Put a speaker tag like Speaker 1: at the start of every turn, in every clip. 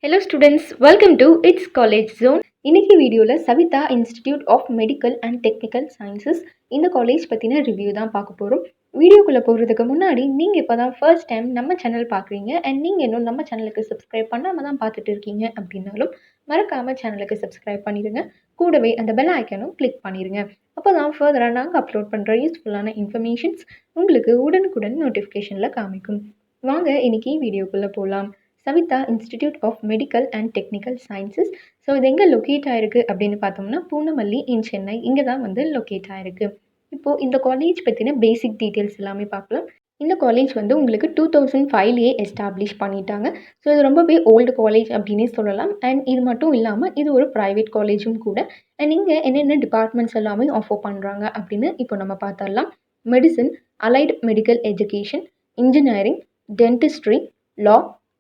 Speaker 1: Hello students, welcome to It's College Zone. இன்னைக்கு வீடியோவில் Saveetha Institute of Medical and Technical Sciences இந்த college பற்றின review தான் பார்க்க போகிறோம். வீடியோக்குள்ளே போகிறதுக்கு முன்னாடி நீங்கள் இப்போ தான் ஃபர்ஸ்ட் டைம் நம்ம சேனல் பார்க்குறீங்க அண்ட் நீங்கள் இன்னும் நம்ம சேனலுக்கு சப்ஸ்கிரைப் பண்ணாமல் தான் பார்த்துட்டு இருக்கீங்க அப்படின்னாலும் மறக்காமல் சேனலுக்கு சப்ஸ்கிரைப் பண்ணிடுங்க. கூடவே அந்த பெல் ஐக்கனும் கிளிக் பண்ணிடுங்க. அப்போ தான் ஃபர்தராக நாங்கள் அப்லோட் பண்ணுற யூஸ்ஃபுல்லான இன்ஃபர்மேஷன்ஸ் உங்களுக்கு உடனுக்குடன் நோட்டிஃபிகேஷனில் காமிக்கும். வாங்க இன்னைக்கு வீடியோக்குள்ளே போகலாம். Saveetha Institute of Medical and Technical Sciences. So இது எங்கே லொக்கேட் ஆகிருக்கு அப்படின்னு பார்த்தோம்னா பூனமல்லி இன் சென்னை இங்கே தான் லொக்கேட் ஆகிருக்கு. இப்போது இந்த காலேஜ் பற்றின பேசிக் டீட்டெயில்ஸ் எல்லாமே பார்க்கலாம். இந்த காலேஜ் உங்களுக்கு 2005லேயே எஸ்டாப்ளிஷ் பண்ணிட்டாங்க. ஸோ இது ரொம்பவே ஓல்டு காலேஜ் அப்படின்னே சொல்லலாம். அண்ட் இது மட்டும் இல்லாமல் இது ஒரு ப்ரைவேட் காலேஜும் கூட. அண்ட் இங்கே என்னென்ன டிபார்ட்மெண்ட்ஸ் எல்லாமே ஆஃபர் பண்ணுறாங்க அப்படின்னு இப்போ நம்ம பார்த்துடலாம். Medicine, allied medical education, engineering, dentistry, law,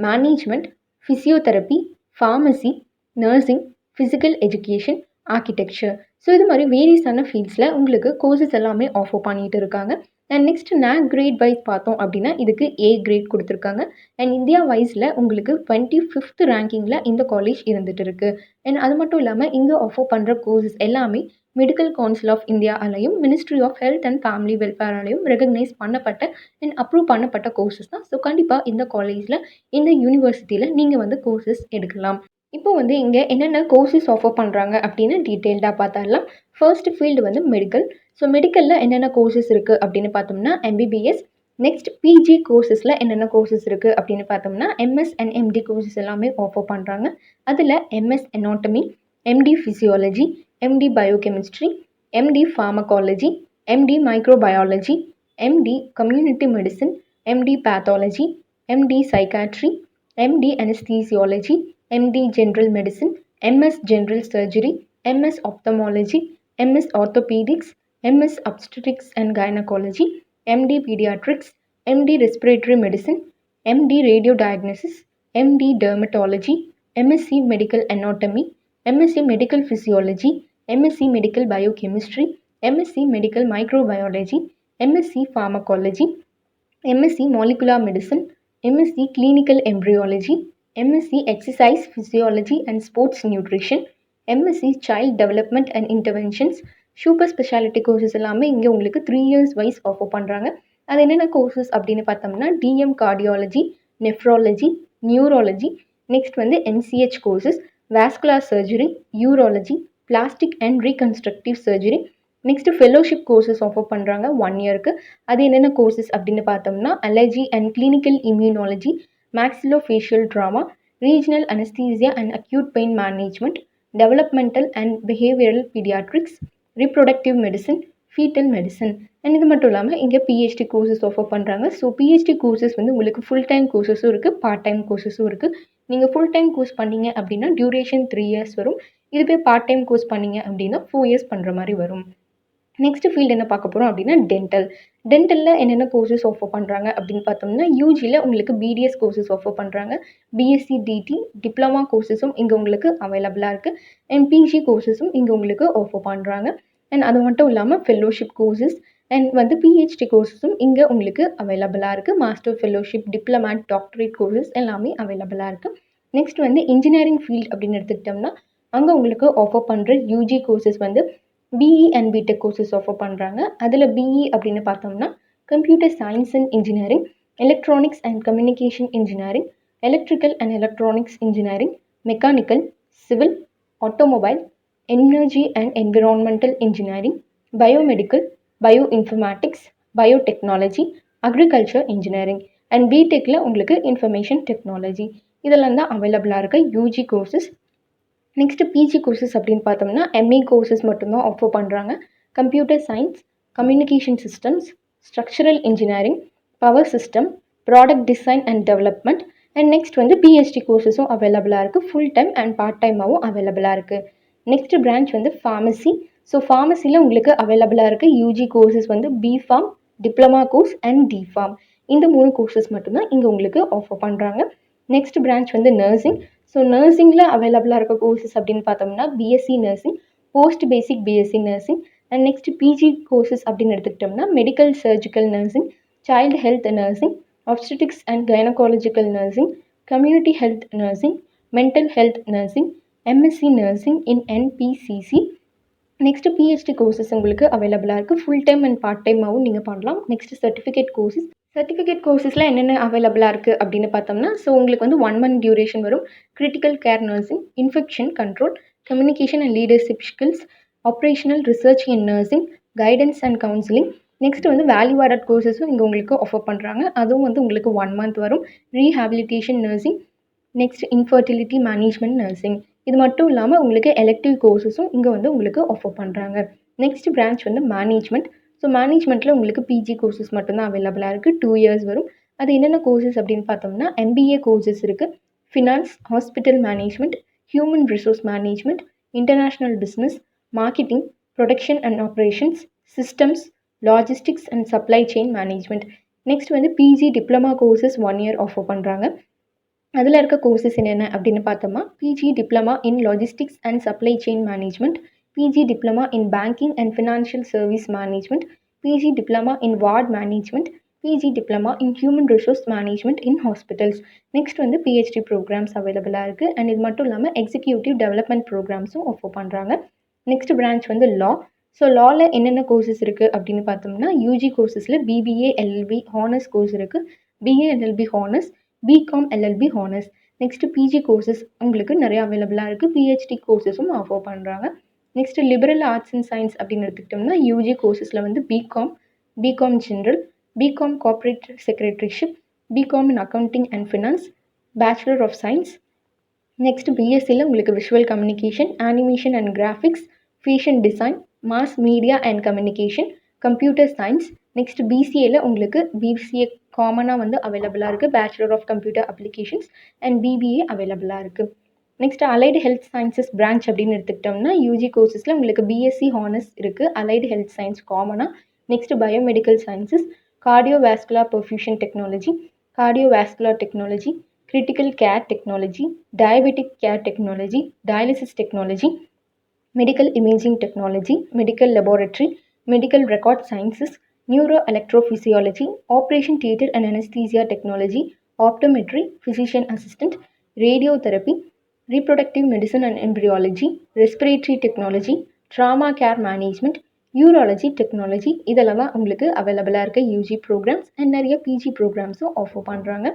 Speaker 1: management, physiotherapy, pharmacy, nursing, physical education, architecture. So இது மாதிரி வேரியஸான ஃபீல்ட்ஸில் உங்களுக்கு கோர்சஸ் எல்லாமே ஆஃபர் பண்ணிகிட்டு இருக்காங்க. And next NAC grade wise பார்த்தோம் அப்படின்னா இதுக்கு A கிரேட் கொடுத்துருக்காங்க. அண்ட் இந்தியா வைஸில் உங்களுக்கு 25th ரேங்கிங்கில் இந்த காலேஜ் இருந்துகிட்டு இருக்குது. அண்ட் அது மட்டும் இல்லாமல் இங்கே ஆஃபர் பண்ணுற கோர்சஸ் எல்லாமே மெடிக்கல் கவுன்சில் ஆஃப் இந்தியாலையும் ministry of health and family வெல்ஃபேராலையும் ரெகக்னைஸ் பண்ணப்பட்ட அண்ட் அப்ரூவ் பண்ணப்பட்ட கோர்சஸ் தான். ஸோ கண்டிப்பாக இந்த காலேஜில் இந்த யூனிவர்சிட்டியில் நீங்கள் கோர்சஸ் எடுக்கலாம். இப்போ இங்கே என்னென்ன கோர்சஸ் ஆஃபர் பண்ணுறாங்க அப்படின்னு டீட்டெயில்டாக பார்த்தாலாம். First field medical. ஸோ மெடிக்கலில் என்னென்ன கோர்சஸ் இருக்குது அப்படின்னு பார்த்தோம்னா MBBS. நெக்ஸ்ட் PG கோர்சஸில் என்னென்ன கோர்சஸ் இருக்குது அப்படின்னு பார்த்தோம்னா MS and MD கோர்சஸ் எல்லாமே ஆஃபர் பண்ணுறாங்க. அதில் MS Anatomy, MD Physiology, MD Biochemistry, MD Pharmacology, MD Microbiology, MD Community Medicine, MD Pathology, MD Psychiatry, MD Anesthesiology, MD General Medicine, MS General Surgery, MS Ophthalmology, MS Orthopedics, MS Obstetrics and Gynecology, MD Pediatrics, MD Respiratory Medicine, MD Radiodiagnosis, MD Dermatology, MSc Medical Anatomy, MSc Medical Physiology, MSc Medical Biochemistry, MSc Medical Microbiology, MSc Pharmacology, MSc Molecular Medicine, MSc Clinical Embryology, MSc Exercise Physiology and Sports Nutrition, MSc Child Development and Interventions. Super speciality courses எல்லாமே இங்கே உங்களுக்கு 3 years wise offer பண்ணுறாங்க. அது என்னென்ன courses அப்படின்னு பார்த்தோம்னா DM cardiology, nephrology, neurology, next NCH courses, vascular surgery, urology, plastic and reconstructive surgery. Next fellowship courses offer பண்ணுறாங்க 1 yearக்கு. அது என்னென்ன கோர்சஸ் அப்படின்னு பார்த்தோம்னா allergy and clinical immunology, maxillofacial trauma, regional anesthesia and acute pain management, developmental and behavioral pediatrics, reproductive medicine, fetal medicine. And இது மட்டும் இல்லாமல் இங்கே PhD courses offer பண்ணுறாங்க. ஸோ PhD கோர்சஸ் உங்களுக்கு ஃபுல் டைம் கோர்சஸும் இருக்குது, பார்ட் டைம் கோர்சஸும் இருக்குது. நீங்கள் full time course பண்ணீங்க அப்படின்னா டியூரேஷன் 3 years வரும். இதுவே பார்ட் டைம் கோர்ஸ் பண்ணீங்க அப்படின்னா 4 years பண்ணுற மாதிரி வரும். நெக்ஸ்ட் ஃபீல்டு என்ன பார்க்க போகிறோம் அப்படின்னா டென்டலில் என்னென்ன கோர்சஸ் ஆஃபர் பண்ணுறாங்க அப்படின்னு பார்த்தோம்னா யூஜியில் உங்களுக்கு BDS கோர்சஸ் ஆஃபர் பண்ணுறாங்க. BSc DT டிப்ளமா கோர்சஸும் இங்கே உங்களுக்கு அவைலபிளாக இருக்குது. அண்ட் PG கோர்சஸும் இங்கே உங்களுக்கு ஆஃபர் பண்ணுறாங்க. அண்ட் அது மட்டும் இல்லாமல் ஃபெல்லோஷிப் கோர்சஸ் அண்ட் PhD கோர்சஸும் இங்கே உங்களுக்கு அவைலபிளாக இருக்குது. Master fellowship, diplomat, doctorate courses எல்லாமே அவைலபிளாக இருக்குது. நெக்ஸ்ட் இன்ஜினியரிங் ஃபீல்ட் அப்படின்னு எடுத்துக்கிட்டோம்னா அங்கே உங்களுக்கு ஆஃபர் பண்ணுற UG courses BE and BTech courses offer பண்ணுறாங்க. அதில் BE அப்படின்னு பார்த்தோம்னா computer science and engineering, electronics and communication engineering, electrical and electronics engineering, mechanical, civil, automobile, energy and environmental engineering, biomedical, bio informatics, biotechnology, agriculture engineering. And BTechல உங்களுக்கு information technology. இதெல்லாம் தான் அவைலபிளாக இருக்க UG courses. Next PG courses அப்படின்னு பார்த்தோம்னா MA courses மட்டும்தான் offer பண்ணுறாங்க. Computer science, communication systems, structural engineering, power system, product design and development. And next PhD கோர்சஸும் அவைலபிளாக இருக்குது. ஃபுல் டைம் அண்ட் பார்ட் டைமாகவும் அவைலபிளாக இருக்குது. Next branch pharmacy. ஸோ ஃபார்மசியில் உங்களுக்கு அவைலபிளாக இருக்க UG courses BPharm, diploma course and DPharm. இந்த 3 courses மட்டும்தான் இங்கே உங்களுக்கு ஆஃபர் பண்ணுறாங்க. Next branch nursing. ஸோ நர்சிங்கில் அவைலபிளாக இருக்க கோர்சஸ் அப்படின்னு பார்த்தோம்னா BSc nursing, post basic BSc nursing. And next PG courses அப்படின்னு எடுத்துக்கிட்டோம்னா medical surgical nursing, child health nursing, obstetrics and gynecological nursing, community health nursing, mental health nursing, MSc nursing in NBCC. Next PhD courses உங்களுக்கு அவைலபிளாக இருக்குது. Full time and part டைமாகவும் நீங்கள் பண்ணலாம். Next certificate கோர்சஸில் என்னென்ன அவைலபிளாக இருக்குது அப்படின்னு பார்த்தோம்னா, ஸோ உங்களுக்கு வந்து 1 மந்த் டியூரேஷன் வரும். Critical care nursing, infection control, communication and leadership skills, operational research in nursing, guidance and counselling. Next வந்து வேல்யூ ஆடட் கோர்சஸும் இங்கே உங்களுக்கு ஆஃபர் பண்ணுறாங்க. அதுவும் வந்து உங்களுக்கு 1 மந்த் வரும். Rehabilitation nursing, next infertility management nursing. இது மட்டும் இல்லாமல் உங்களுக்கு எலெக்டிவ் கோர்சஸும் இங்கே வந்து உங்களுக்கு ஆஃபர் பண்ணுறாங்க. நெக்ஸ்ட் பிரான்ச் வந்து மேனேஜ்மெண்ட். ஸோ மேனேஜ்மெண்ட்டில் உங்களுக்கு பிஜி கோர்சஸ் மட்டும்தான் அவைலபிளாக இருக்குது. 2 இயர்ஸ் வரும். அது என்னென்ன கோர்சஸ் அப்படின்னு பார்த்தோம்னா, எம்பிஏ கோர்சஸ் இருக்குது. Finance, hospital management, human resource management, international business, marketing, production and operations, systems, logistics and supply chain management. Next வந்து PG diploma courses 1 year offer பண்ணுறாங்க. அதில் இருக்க கோர்சஸ் என்னென்ன அப்படின்னு பார்த்தோம்னா, PG diploma in logistics and supply chain management, PG diploma in banking and financial service management, PG diploma in ward management, PG diploma in human resource management in hospitals. Next வந்து PhD programmes அவைலபிளாக இருக்குது. And இது மட்டும் இல்லாமல் executive development ப்ரோக்ராம்ஸும் offer பண்ணுறாங்க. Next branch வந்து law. So லாவில் என்னென்ன கோர்சஸ் இருக்குது அப்படின்னு பார்த்தோம்னா, யூஜி கோர்சஸில் பிபிஏ எல்எல்பி ஹானர்ஸ் கோர்ஸ் இருக்குது. BA LLB honours, BCom LLB honours. Next PG courses உங்களுக்கு நிறைய அவைலபிளாக இருக்குது. பிஹெச்டி கோர்சஸும் ஆஃபர் பண்ணுறாங்க. Next liberal arts and science அப்படின்னு எடுத்துக்கிட்டோம்னா, யூஜி கோர்சஸில் வந்து BCom general, BCom corporate secretaryship, BCom in accounting and finance, bachelor of science. Next பிஎஸ்சியில் உங்களுக்கு visual communication, animation and graphics, fashion design, mass media and communication, computer science. Next பிசிஏல உங்களுக்கு BCA காமனாக வந்து அவைலபிளாக இருக்குது. Bachelor of computer applications and BBA அவைலபிளாக இருக்குது. Next allied health sciences branch அப்படின்னு எடுத்துக்கிட்டோம்னா, யூஜி கோர்சஸில் உங்களுக்கு பிஎஸ்சி ஹானர்ஸ் இருக்குது. அலைடு ஹெல்த் சயின்ஸ் காமனாக. Next biomedical sciences, cardiovascular perfusion technology, cardiovascular technology, critical care technology, diabetic care technology, dialysis technology, medical imaging technology, medical laboratory, medical record sciences, neuroelectrophysiology, operation theatre and anesthesia technology, optometry, physician assistant, radiotherapy, reproductive medicine and embryology, respiratory technology, trauma care management, urology technology. இதெல்லாம் தான் உங்களுக்கு அவைலபிளாக இருக்க UG programs. And நிறைய PG ப்ரோக்ராம்ஸும் offer பண்ணுறாங்க.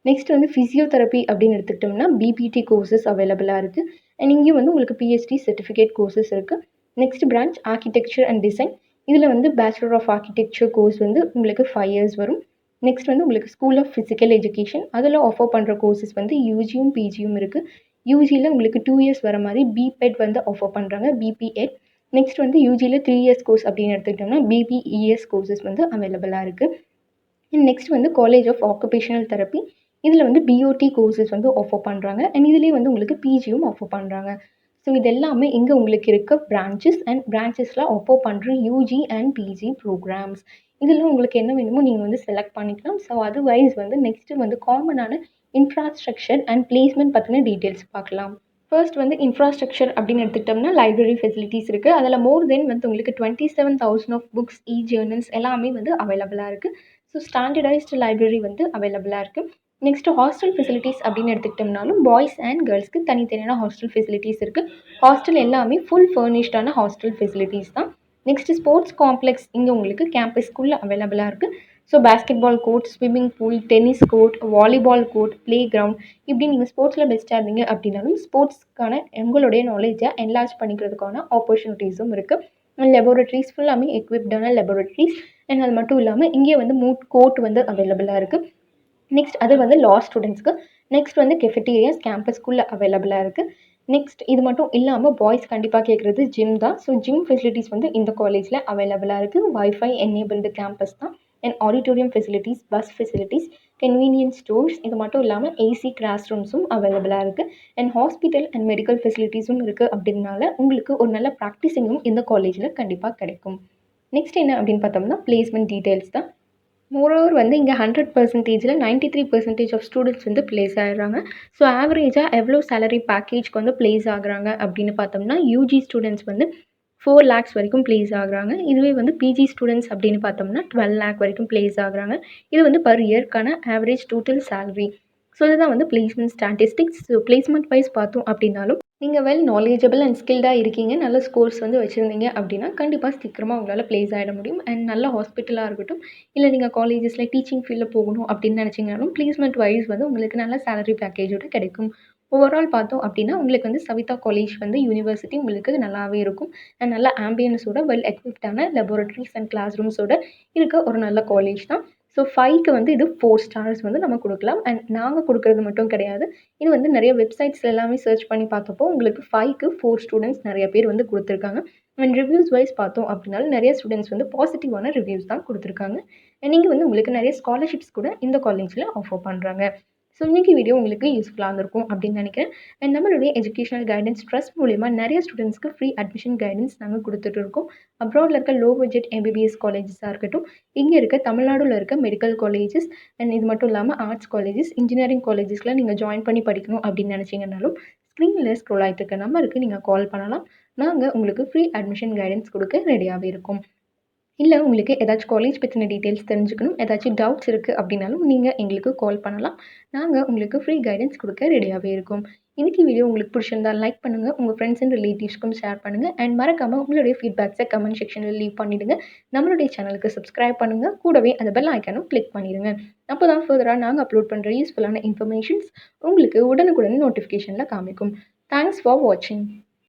Speaker 1: Next வந்து physiotherapy அப்படின்னு எடுத்துக்கிட்டோம்னா, பிபிடி கோர்சஸ் அவைலபிளாக இருக்குது. அண்ட் இங்கேயும் வந்து உங்களுக்கு பிஹெச்டி சர்டிஃபிகேட் கோர்சஸ் இருக்குது. Next branch architecture and design. இதில் வந்து பேச்சுலர் ஆஃப் ஆர்கிடெக்சர் கோர்ஸ் வந்து உங்களுக்கு 5 இயர்ஸ் வரும். நெக்ஸ்ட் வந்து உங்களுக்கு ஸ்கூல் ஆஃப் ஃபிசிக்கல் எஜுகேஷன். அதில் ஆஃபர் பண்ணுற கோர்சஸ் வந்து யூஜியும் பிஜியும் இருக்குது. யூஜியில் உங்களுக்கு 2 இயர்ஸ் வர மாதிரி பிபெட் வந்து ஆஃபர் பண்ணுறாங்க, பிபிஎட். நெக்ஸ்ட் வந்து யூஜியில் 3 இயர்ஸ் கோர்ஸ் அப்படின்னு எடுத்துக்கிட்டோம்னா, பிபிஇஎஸ் கோர்சஸ் வந்து அவைலபிளாக இருக்குது. அண்ட் நெக்ஸ்ட் வந்து காலேஜ் ஆஃப் ஆக்குபேஷனல் தெரப்பி. இதில் வந்து பிஓடி கோர்சஸ் வந்து ஆஃபர் பண்ணுறாங்க. அண்ட் இதுலேயே வந்து உங்களுக்கு பிஜியும் ஆஃபர் பண்ணுறாங்க. ஸோ இது எல்லாமே இங்கே உங்களுக்கு இருக்க பிரான்ச்சஸ் அண்ட் பிரான்ச்சஸில் ஆஃபர் பண்ணுற யூஜி அண்ட் பிஜி ப்ரோக்ராம்ஸ். இதில் உங்களுக்கு என்ன வேணுமோ நீங்கள் வந்து செலக்ட் பண்ணிக்கலாம். ஸோ அதுவைஸ் வந்து நெக்ஸ்ட்டு வந்து காமனான இன்ஃப்ராஸ்ட்ரக்சர் அண்ட் பிளேஸ்மெண்ட் பற்றின டீட்டெயில்ஸ் பார்க்கலாம். ஃபர்ஸ்ட் வந்து இன்ஃப்ராஸ்ட்ரக்சர் அப்படின்னு எடுத்துக்கிட்டோம்னா, லைப்ரரி ஃபெசிலிட்டிஸ் இருக்குது. அதில் மோர் தென் வந்து உங்களுக்கு 27,000 ஆஃப் புக்ஸ், ஜேர்னல்ஸ் எல்லாமே வந்து அவைலபிளாக இருக்குது. ஸோ ஸ்டாண்டர்டைஸ்டு லைப்ரரி வந்து அவைலபிளாக இருக்குது. நெக்ஸ்ட்டு ஹாஸ்டல் ஃபெசிலிட்டிஸ் அப்படின்னு எடுத்துக்கிட்டோம்னாலும், பாய்ஸ் அண்ட் கேர்ள்ஸ்க்கு தனித்தனியான ஹாஸ்டல் ஃபெசிலிட்டிஸ் இருக்குது. ஹாஸ்டல் எல்லாமே ஃபுல் ஃபர்னிஷ்டான ஹாஸ்டல் ஃபெசிலிட்டிஸ் தான். நெக்ஸ்ட்டு ஸ்போர்ட்ஸ் காம்ப்ளெக்ஸ் இங்கே உங்களுக்கு கேம்பஸ்க்குள்ளே அவைலபிளாக இருக்குது. So basketball court, swimming pool, tennis court, volleyball court, playground, இப்படி நீங்கள் ஸ்போர்ட்ஸில் பெஸ்ட்டாக இருந்தீங்க அப்படின்னாலும் ஸ்போர்ட்ஸ்க்கான உங்களுடைய நாலேஜை என்லார்ஜ் பண்ணிக்கிறதுக்கான ஆப்பர்ச்சுனிட்டிஸும் இருக்குது. லெபோரட்டரிஸ் ஃபுல்லாமே எக்விப்டான லெபோரட்டரிஸ். அண்ட் அது மட்டும் இல்லாமல் இங்கே வந்து மூட் கோர்ட் வந்து அவைலபிளாக இருக்குது. நெக்ஸ்ட் அது வந்து லா ஸ்டூடெண்ட்ஸ்க்கு. நெக்ஸ்ட் வந்து கெஃபட்டீரியாஸ் கேம்பஸ்க்குள்ளே அவைலபிளாக இருக்குது. நெக்ஸ்ட் இது மட்டும் இல்லாமல் பாய்ஸ் கண்டிப்பாக கேட்குறது ஜிம் தான். ஸோ ஜிம் ஃபெசிலிட்டிஸ் வந்து இந்த காலேஜில் அவைலபிளாக இருக்குது. வைஃபை எனேபிள்டு கேம்பஸ் தான். And auditorium facilities, bus facilities, convenience stores, இது மட்டும் இல்லாமல் ஏசி கிளாஸ் ரூம்ஸும் அவைலபிளாக இருக்குது. அண்ட் ஹாஸ்பிட்டல் அண்ட் மெடிக்கல் ஃபெசிலிட்டிஸும் இருக்குது. அப்படின்னால உங்களுக்கு ஒரு நல்ல ப்ராக்டிஸிங்கும் இந்த காலேஜில் கண்டிப்பாக கிடைக்கும். நெக்ஸ்ட் என்ன அப்படின்னு பார்த்தோம்னா, பிளேஸ்மெண்ட் டீட்டெயில்ஸ் தான். மோரோவர் வந்து இங்கே 100%ல் 93% ஆஃப் ஸ்டூடெண்ட்ஸ் வந்து ப்ளேஸ் ஆகிடுறாங்க. ஸோ ஆவரேஜாக எவ்வளோ சேலரி பேக்கேஜ்க்கு வந்து ப்ளேஸ் ஆகுறாங்க அப்படின்னு பார்த்தோம்னா, யூஜி ஸ்டூடெண்ட்ஸ் வந்து 4 lakhs வரைக்கும் ப்ளேஸ் ஆகுறாங்க. இதுவே வந்து பிஜி ஸ்டூடெண்ட்ஸ் அப்படின்னு பார்த்தோம்னா 12 lakh வரைக்கும் ப்ளேஸ் ஆகுறாங்க. இது வந்து பர் இயர்க்கான ஆவரேஜ் டோட்டல் சேலரி. ஸோ இதுதான் வந்து placement statistics. So placement wise பார்த்தோம் அப்படின்னாலும் நீங்கள் வெல் நாலேஜபிள் அண்ட் ஸ்கில்டாக இருக்கீங்க, நல்ல ஸ்கோர்ஸ் வந்து வச்சுருந்தீங்க அப்படின்னா கண்டிப்பாக சீக்கிரமாக உங்களால் ப்ளேஸ் ஆகிட முடியும். அண்ட் நல்ல ஹாஸ்பிட்டலாக இருக்கட்டும், இல்லை நீங்கள் காலேஜஸில் டீச்சிங் ஃபீல்டில் போகணும் அப்படின்னு நினச்சிங்கனாலும் பிளேஸ்மெண்ட் வைஸ் வந்து உங்களுக்கு நல்ல சேலரி பேக்கேஜோட கிடைக்கும். ஓவரால் பார்த்தோம் அப்படின்னா உங்களுக்கு வந்து சவிதா காலேஜ் வந்து யூனிவர்சிட்டி உங்களுக்கு நல்லாவே இருக்கும். அண்ட் நல்ல ஆம்பியன்ஸோட வெல் எக்விப்டான லெபார்ட்டரிஸ் அண்ட் கிளாஸ் ரூம்ஸோட இருக்க ஒரு நல்ல காலேஜ் தான். ஸோ 5க்கு வந்து இது 4 ஸ்டார்ஸ் வந்து நம்ம கொடுக்கலாம். அண்ட் நாங்கள் கொடுக்குறது மட்டும் கிடையாது, இது வந்து நிறைய வெப்சைட்ஸில் எல்லாமே சர்ச் பண்ணி பார்த்தப்போ உங்களுக்கு 5க்கு 4 ஸ்டூடெண்ட்ஸ் நிறைய பேர் வந்து கொடுத்துருக்காங்க. அண்ட் ரிவ்யூஸ் வைஸ் பார்த்தோம் அப்படின்னாலும் நிறைய ஸ்டூடெண்ட்ஸ் வந்து பாசிட்டிவான ரிவ்யூஸ் தான் கொடுத்துருக்காங்க. அண்ட் நீங்கள் வந்து உங்களுக்கு நிறைய ஸ்காலர்ஷிப்ஸ் கூட இந்த காலேஜில் ஆஃபர் பண்ணுறாங்க. ஸோ இன்றைக்கி வீடியோ உங்களுக்கு யூஸ்ஃபுல்லாக இருந்திருக்கும் அப்படின்னு நினைக்கிறேன். அண்ட் நம்மளுடைய எஜுகேஷனல் கைடன்ஸ் ட்ரஸ்ட் மூலிமா நிறைய ஸ்டூடெண்ட்ஸ்க்கு ஃப்ரீ அட்மிஷன் கைடன்ஸ் நாங்கள் கொடுத்துட்டு இருக்கோம். அப்ராடில் இருக்க லோ பட்ஜெட் எம்பிபிஎஸ் காலேஜஸாக இருக்கட்டும், இங்கே இருக்க தமிழ்நாடுல இருக்க மெடிக்கல் காலேஜஸ் அண்ட் இது மட்டும் இல்லாமல் ஆர்ட்ஸ் காலேஜஸ், இன்ஜினியரிங் காலேஜஸில் நீங்கள் ஜாயின் பண்ணி படிக்கணும் அப்படின்னு நினச்சிங்கனாலும் ஸ்க்ரீனில் ஸ்க்ரோல் ஆகிட்டு இருக்க நம்பருக்கு நீங்கள் கால் பண்ணலாம். நாங்கள் உங்களுக்கு ஃப்ரீ அட்மிஷன் கைடன்ஸ் கொடுக்க ரெடியாகவே இருக்கோம். இல்லை உங்களுக்கு ஏதாச்சும் காலேஜ் பற்றின டீட்டெயில்ஸ் தெரிஞ்சுக்கணும், ஏதாச்சும் டவுட்ஸ் இருக்குது அப்படின்னாலும் நீங்கள் எங்களுக்கு கால் பண்ணலாம். நாங்கள் உங்களுக்கு ஃப்ரீ கைடன்ஸ் கொடுக்க ரெடியாகவே இருக்கோம். இன்றைக்கி வீடியோ உங்களுக்கு பிடிச்சிருந்தா லைக் பண்ணுங்கள், உங்கள் ஃப்ரெண்ட்ஸ் அண்ட் ரிலேட்டிவ்ஸ்க்கும் ஷேர் பண்ணுங்கள். அண்ட் மறக்காமல் உங்களுடைய ஃபீட்பேக்ஸை கமெண்ட் செக்ஷனில் லீவ் பண்ணிவிடுங்க. நம்மளுடைய சேனலுக்கு சப்ஸ்கிரைப் பண்ணுங்கள், கூடவே அந்த பெல் ஐக்கானும் கிளிக் பண்ணிடுங்க. அப்போ தான் ஃபர்தராக நாங்கள் அப்லோட் பண்ணுற யூஸ்ஃபுல்லான இன்ஃபர்மேஷன்ஸ் உங்களுக்கு உடனுக்குடன் நோட்டிஃபிகேஷனில் காமிக்கும். தேங்க்ஸ் ஃபார் வாட்சிங்.